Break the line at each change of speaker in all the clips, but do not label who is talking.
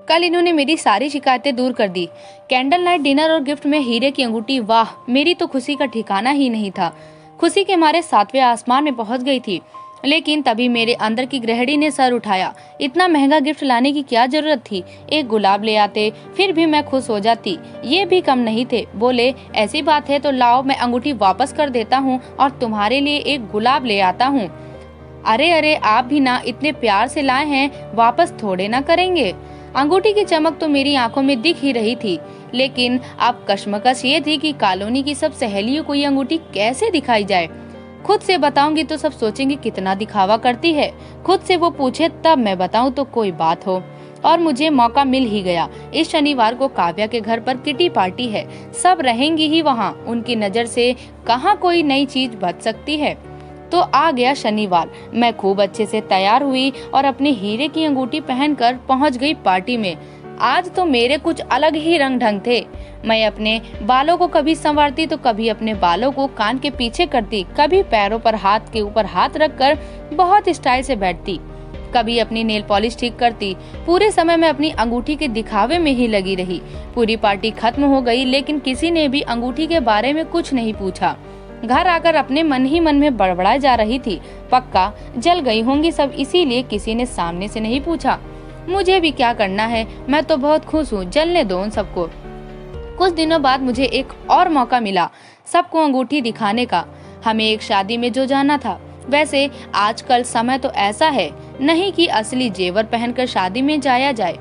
कल इन्होंने मेरी सारी शिकायतें दूर कर दी। कैंडल नाइट डिनर और गिफ्ट में हीरे की अंगूठी, वाह, मेरी तो खुशी का ठिकाना ही नहीं था। खुशी के मारे 7वें आसमान में पहुंच गई थी। लेकिन तभी मेरे अंदर की गृहिणी ने सर उठाया। इतना महंगा गिफ्ट लाने की क्या जरूरत थी? एक गुलाब ले आते, फिर भी मैं खुश हो जाती। ये भी कम नहीं थे। बोले, ऐसी बात है तो लाओ, मैं अंगूठी वापस कर देता हूँ और तुम्हारे लिए एक गुलाब ले आता हूँ। अरे अरे, आप भी ना इतने प्यार से लाए हैं, वापस थोड़े ना करेंगे। अंगूठी की चमक तो मेरी आंखों में दिख ही रही थी, लेकिन अब कश्मकश ये थी कि कॉलोनी की सब सहेलियों को ये अंगूठी कैसे दिखाई जाए। खुद से बताऊंगी तो सब सोचेंगे कितना दिखावा करती है। खुद से वो पूछे तब मैं बताऊं तो कोई बात हो। और मुझे मौका मिल ही गया। इस शनिवार को काव्या के घर पर किटी पार्टी है। सब रहेंगी ही वहाँ। उनकी नजर से कहाँ कोई नई चीज बच सकती है। तो आ गया शनिवार। मैं खूब अच्छे से तैयार हुई और अपने हीरे की अंगूठी पहनकर पहुंच गई पार्टी में। आज तो मेरे कुछ अलग ही रंग ढंग थे। मैं अपने बालों को कभी संवारती तो कभी अपने बालों को कान के पीछे करती, कभी पैरों पर हाथ के ऊपर हाथ रखकर बहुत स्टाइल से बैठती, कभी अपनी नेल पॉलिश ठीक करती। पूरे समय मैं अपनी अंगूठी के दिखावे में ही लगी रही। पूरी पार्टी खत्म हो गई, लेकिन किसी ने भी अंगूठी के बारे में कुछ नहीं पूछा। घर आकर अपने मन ही मन में बड़बड़ाई जा रही थी। पक्का जल गई होंगी सब, इसीलिए किसी ने सामने से नहीं पूछा। मुझे भी क्या करना है, मैं तो बहुत खुश हूँ, जलने दो उन सबको। कुछ दिनों बाद मुझे एक और मौका मिला सबको अंगूठी दिखाने का। हमें एक शादी में जो जाना था। वैसे आजकल समय तो ऐसा है नहीं कि असली जेवर पहनकर शादी में जाया जाए,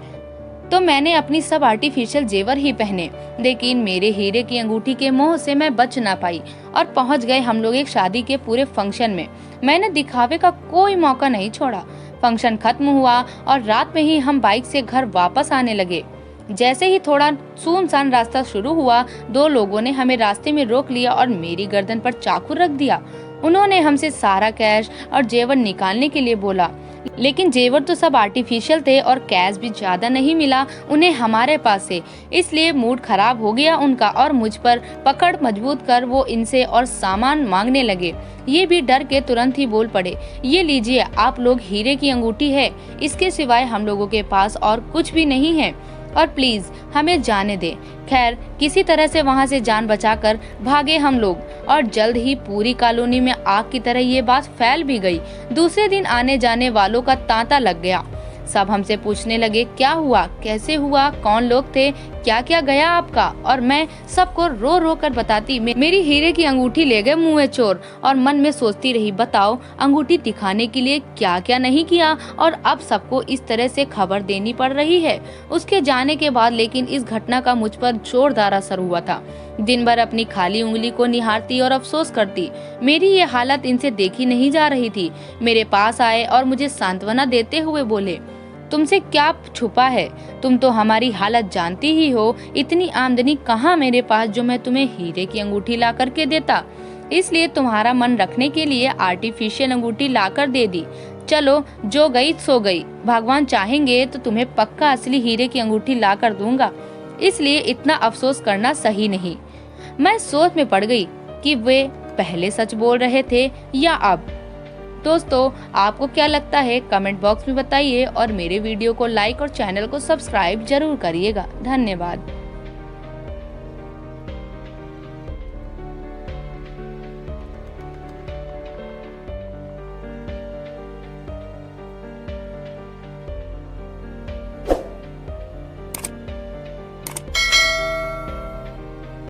तो मैंने अपनी सब आर्टिफिशियल जेवर ही पहने। लेकिन मेरे हीरे की अंगूठी के मोह से मैं बच ना पाई और पहुंच गए हम लोग एक शादी के पूरे फंक्शन में। मैंने दिखावे का कोई मौका नहीं छोड़ा। फंक्शन खत्म हुआ और रात में ही हम बाइक से घर वापस आने लगे। जैसे ही थोड़ा सुनसान रास्ता शुरू हुआ, 2 लोगों ने हमें रास्ते में रोक लिया और मेरी गर्दन पर चाकू रख दिया। उन्होंने हमसे सारा कैश और जेवर निकालने के लिए बोला, लेकिन जेवर तो सब आर्टिफिशियल थे और कैश भी ज्यादा नहीं मिला उन्हें हमारे पास से। इसलिए मूड खराब हो गया उनका और मुझ पर पकड़ मजबूत कर वो इनसे और सामान मांगने लगे। ये भी डर के तुरंत ही बोल पड़े, ये लीजिए आप लोग, हीरे की अंगूठी है, इसके सिवाय हम लोगों के पास और कुछ भी नहीं है और प्लीज हमें जाने दे। खैर किसी तरह से वहाँ से जान बचाकर भागे हम लोग और जल्द ही पूरी कॉलोनी में आग की तरह ये बात फैल भी गई। दूसरे दिन आने जाने वालों का तांता लग गया। सब हमसे पूछने लगे, क्या हुआ, कैसे हुआ, कौन लोग थे, क्या क्या गया आपका। और मैं सबको रो रो कर बताती, मेरी हीरे की अंगूठी ले गए मुँह चोर। और मन में सोचती रही, बताओ अंगूठी दिखाने के लिए क्या क्या नहीं किया और अब सबको इस तरह से खबर देनी पड़ रही है। उसके जाने के बाद लेकिन इस घटना का मुझ पर जोरदार असर हुआ था। दिन भर अपनी खाली उंगली को निहारती और अफसोस करती। मेरी ये हालत इनसे देखी नहीं जा रही थी। मेरे पास आए और मुझे सांत्वना देते हुए बोले, तुमसे क्या छुपा है, तुम तो हमारी हालत जानती ही हो। इतनी आमदनी कहाँ मेरे पास जो मैं तुम्हें हीरे की अंगूठी ला करके देता। इसलिए तुम्हारा मन रखने के लिए आर्टिफिशियल अंगूठी ला कर दे दी। चलो जो गई सो गई, भगवान चाहेंगे तो तुम्हें पक्का असली हीरे की अंगूठी ला कर दूंगा। इसलिए इतना अफसोस करना सही नहीं। मैं सोच में पड़ गई कि वे पहले सच बोल रहे थे या अब। दोस्तों आपको क्या लगता है, कमेंट बॉक्स में बताइए और मेरे वीडियो को लाइक और चैनल को सब्सक्राइब जरूर करिएगा। धन्यवाद।